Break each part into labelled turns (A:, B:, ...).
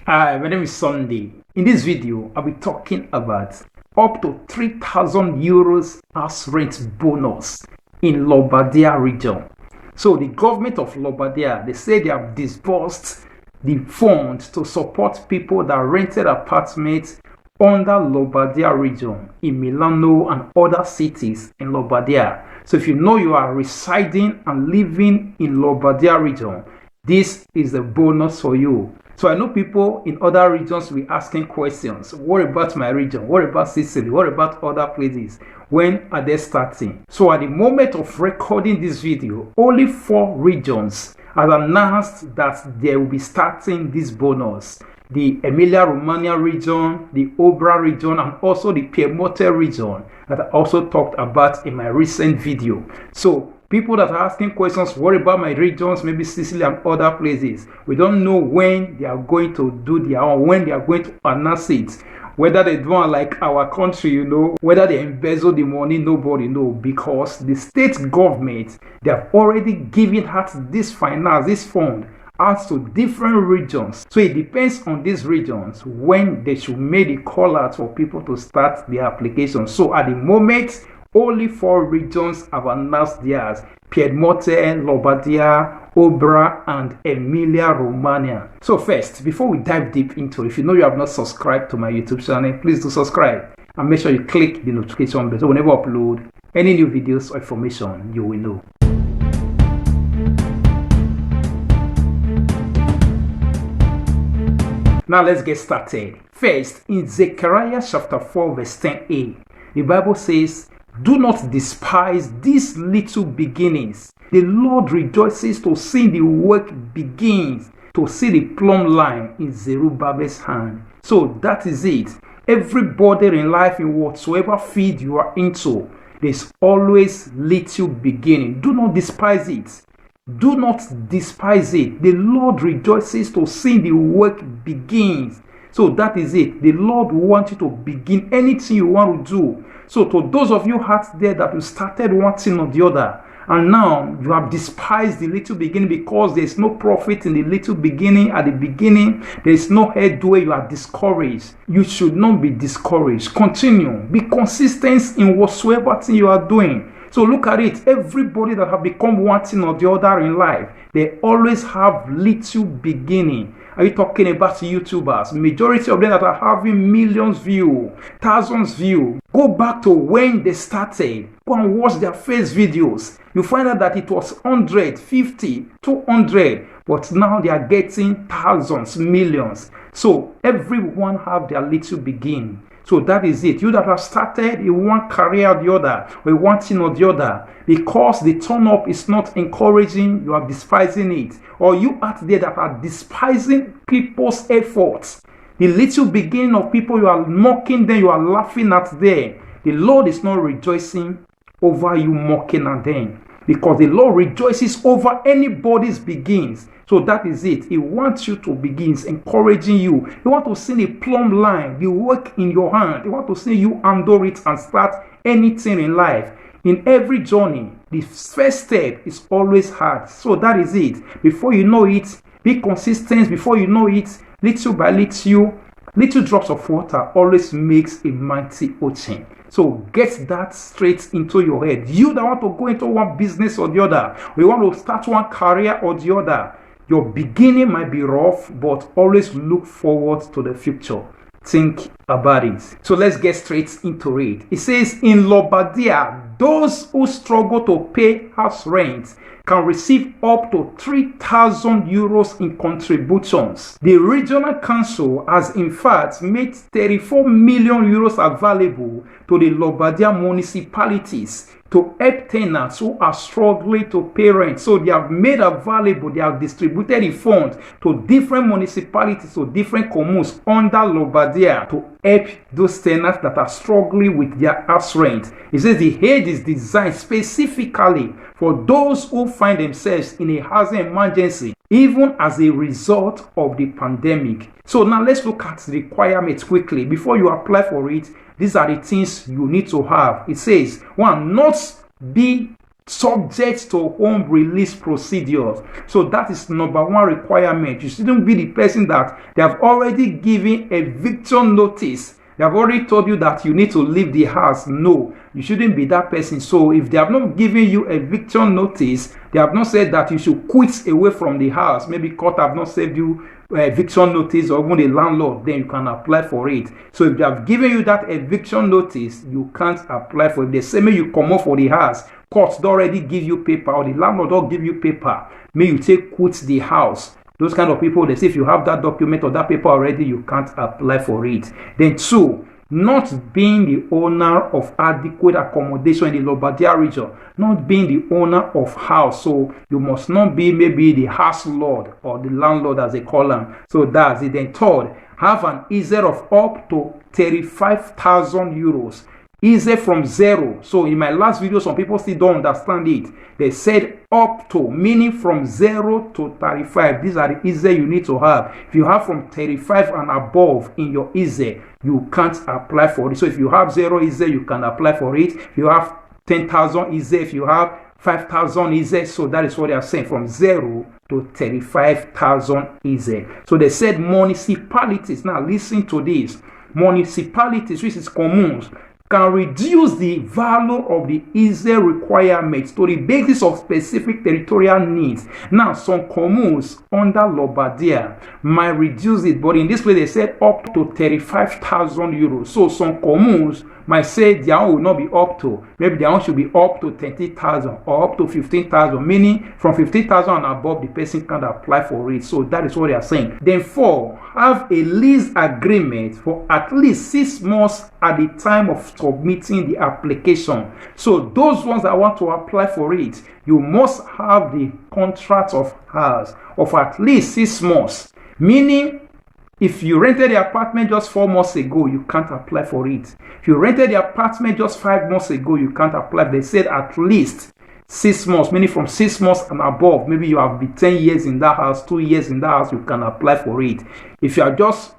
A: Hi, my name is Sunday. In this video, I'll be talking about up to 3,000 euros house rent bonus in Lombardia region. So the government of Lombardia, they say they have disbursed the funds to support people that rented apartments under Lombardia region in Milano and other cities in Lombardia. So if you know you are residing and living in Lombardia region, this is a bonus for you. So I know people in other regions will be asking questions. What about my region? What about Sicily? What about other places? When are they starting? So at the moment of recording this video, only 4 regions have announced that they will be starting this bonus. The Emilia-Romagna region, the Umbria region, and also the Piemonte region that I also talked about in my recent video. So people that are asking questions, what about my regions, maybe Sicily and other places? We don't know when they are going to do their own, when they are going to announce it. Whether they do it like our country, whether they embezzle the money, nobody knows, because the state government, they have already given out this finance, this fund, out to different regions. So it depends on these regions when they should make the call out for people to start their application. So at the moment, only 4 regions have announced theirs: Piemonte, Lombardia, Umbria, and Emilia-Romagna. So first, before we dive deep into it, if you know you have not subscribed to my YouTube channel, please do subscribe and make sure you click the notification bell so whenever I upload any new videos or information, you will know. Now let's get started. First, in Zechariah chapter 4 verse 10a, the Bible says, "Do not despise these little beginnings. The Lord rejoices to see the work begins, to see the plumb line in Zerubbabel's hand." So that is it. Everybody in life, in whatsoever field you are into, there's always little beginning. Do not despise it. Do not despise it. The Lord rejoices to see the work begins. So that is it. The Lord wants you to begin anything you want to do. So to those of you out there that you started one thing or the other, and now you have despised the little beginning because there is no profit in the little beginning. At the beginning, there is no headway. You are discouraged. You should not be discouraged. Continue. Be consistent in whatsoever thing you are doing. So look at it. Everybody that have become one thing or the other in life, they always have little beginning. Are you talking about YouTubers? Majority of them that are having millions view, thousands view. Go back to when they started. Go and watch their first videos. You find out that it was 100, 50, 200. But now they are getting thousands, millions. So everyone have their little beginning. So that is it. You that have started in one career or the other, or one thing or the other, because the turn up is not encouraging, you are despising it. Or you out there that are despising people's efforts. The little beginning of people, you are mocking them, you are laughing at them. The Lord is not rejoicing over you mocking at them, because the Lord rejoices over anybody's begins. So that is it. He wants you to begin, encouraging you. He wants to see the plumb line, the work in your hand. He wants to see you handle it and start anything in life. In every journey, the first step is always hard. So that is it. Before you know it, be consistent. Before you know it, little by little drops of water always makes a mighty ocean. So get that straight into your head. You that want to go into one business or the other, or you want to start one career or the other, your beginning might be rough, but always look forward to the future. Think about it. So let's get straight into it. It says, in Lombardia, those who struggle to pay house rent can receive up to 3,000 euros in contributions. The regional council has in fact made 34 million euros available to the Lombardia municipalities to help tenants who are struggling to pay rent. So they have made available, they have distributed the funds to different municipalities, to different communes under Lombardia to help those tenants that are struggling with their house rent. It says the aid is designed specifically for those who find themselves in a housing emergency, even as a result of the pandemic. So now let's look at the requirements quickly. Before you apply for it, these are the things you need to have. It says, 1, not be subject to home release procedures. So that is number one requirement. You shouldn't be the person that they have already given eviction notice. They have already told you that you need to leave the house. No, you shouldn't be that person. So if they have not given you eviction notice, they have not said that you should quit away from the house. Maybe court have not served you eviction notice, or even the landlord, then you can apply for it. So if they have given you that eviction notice, you can't apply for it. They say, may you come off for the house. Courts don't already give you paper, or the landlord don't give you paper. May you take quit the house. Those kind of people, they say if you have that document or that paper already, you can't apply for it. Then two, not being the owner of adequate accommodation in the Lombardia region, not being the owner of house. So you must not be maybe the house lord or the landlord, as they call them. So that's it. Then third, have an ISER of up to 35,000 euros. Easy from zero. So in my last video, some people still don't understand it. They said up to, meaning from 0 to 35. These are the easy you need to have. If you have from 35 and above in your easy, you can't apply for it. So if you have 0 easy, you can apply for it. If you have 10,000 easy, if you have 5,000 easy, so that is what they are saying, from 0 to 35,000 easy. So they said municipalities. Now listen to this. Municipalities, which is communes, can reduce the value of the easy requirements to the basis of specific territorial needs. Now, some communes under Lombardia might reduce it, but in this place they said up to 35,000 euros. So some communes might say their own will not be up to, maybe their own should be up to 30,000 or up to 15,000, meaning from 15,000 and above the person can apply for it. So that is what they are saying. Then four, have a lease agreement for at least 6 months at the time of submitting the application. So those ones that want to apply for it, you must have the contract of house of at least 6 months, meaning if you rented the apartment just 4 months ago, you can't apply for it. If you rented the apartment just 5 months ago, you can't apply. They said at least 6 months, meaning from 6 months and above. Maybe you have been 10 years in that house, 2 years in that house, you can apply for it. If you are just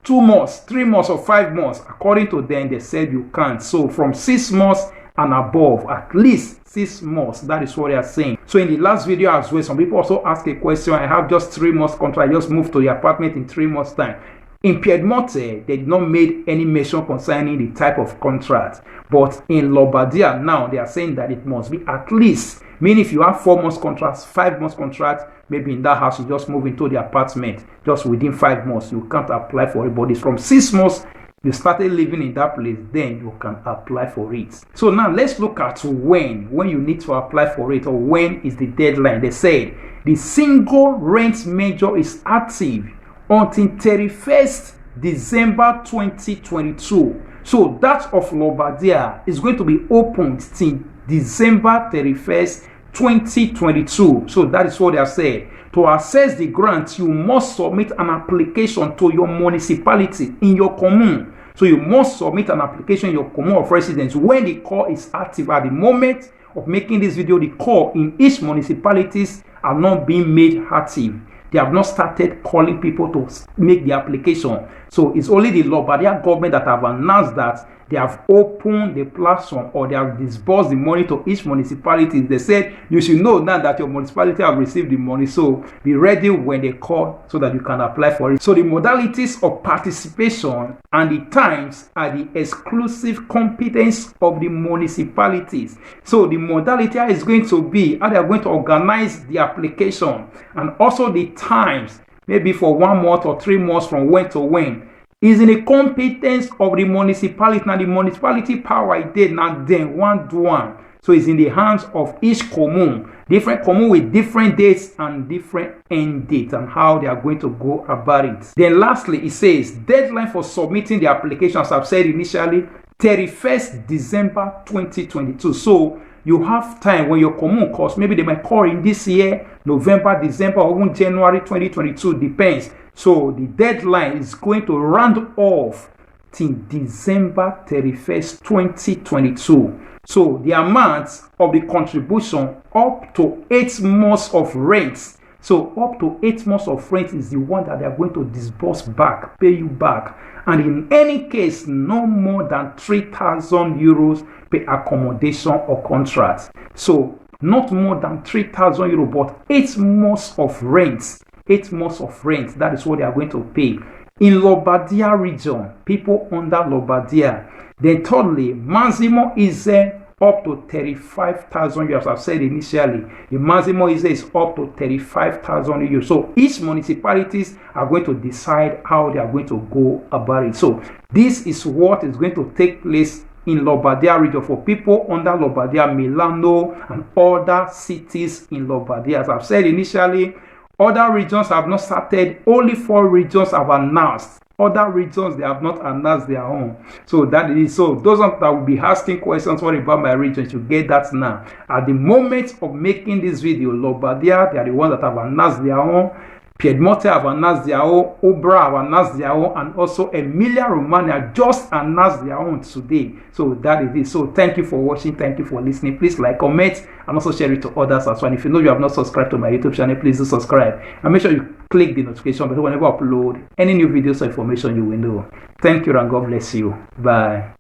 A: 2 months, 3 months, or 5 months, according to them, they said you can't. So from 6 months and above, at least 6 months. That is what they are saying. So in the last video as well, some people also ask a question. I have just 3 months contract. I just moved to the apartment in 3 months time. In Piedmonte, they did not make any mention concerning the type of contract. But in Lombardia now, they are saying that it must be at least, meaning if you have 4 months contracts, 5 months contract, maybe in that house you just move into the apartment just within 5 months, you can't apply for it. But it's from 6 months you started living in that place, then you can apply for it. So now let's look at when you need to apply for it, or when is the deadline. They said the single rent measure is active until 31st December 2022. So that of Lombardia is going to be opened till December 31st 2022. So that is what they are saying. To access the grant, you must submit an application to your municipality in your commune. So you must submit an application in your commune of residence when the call is active. At the moment of making this video, the call in each municipalities are not being made active. They have not started calling people to make the application. So it's only the Lombardia government that have announced that they have opened the platform, or they have disbursed the money to each municipality. They said you should know now that your municipality have received the money, so be ready when they call so that you can apply for it. So the modalities of participation and the times are the exclusive competence of the municipalities. So the modality is going to be how they are going to organize the application, and also the times, maybe for 1 month or 3 months from when to when, is in the competence of the municipality. Now the municipality power is there now, then one to one. So it's in the hands of each commune, different commune with different dates and different end dates, and how they are going to go about it. Then lastly, it says deadline for submitting the application, as I've said initially, 31st December 2022. So you have time when your commune calls. Maybe they might call in this year, November, December, or even January 2022, depends. So the deadline is going to round off till December 31st, 2022. So the amount of the contribution up to 8 months of rent. So up to 8 months of rent is the one that they are going to disburse back, pay you back. And in any case, no more than 3,000 euros per accommodation or contract. So not more than 3,000 euro, but 8 months of rent. 8 months of rent. That is what they are going to pay. In Lombardia region, people under Lombardia. Then thirdly, maximum is up to 35,000 euros. I've said initially, the maximum is up to 35,000 euros. So each municipalities are going to decide how they are going to go about it. So this is what is going to take place in Lombardia region for people under Lombardia, Milano, and other cities in Lombardia. As I've said initially, other regions have not started. Only 4 regions have announced. Other regions, they have not announced their own. So that is so. Those that will be asking questions, what about my region? You get that now. At the moment of making this video, Lombardia, they are the ones that have announced their own. Piedmont have announced their own, Umbria have announced their own, and also Emilia-Romagna just announced their own today. So that is it. So thank you for watching, thank you for listening. Please like, comment, and also share it to others as well. And if you know you have not subscribed to my YouTube channel, please do subscribe. And make sure you click the notification bell whenever I upload any new videos or information, you will know. Thank you and God bless you. Bye.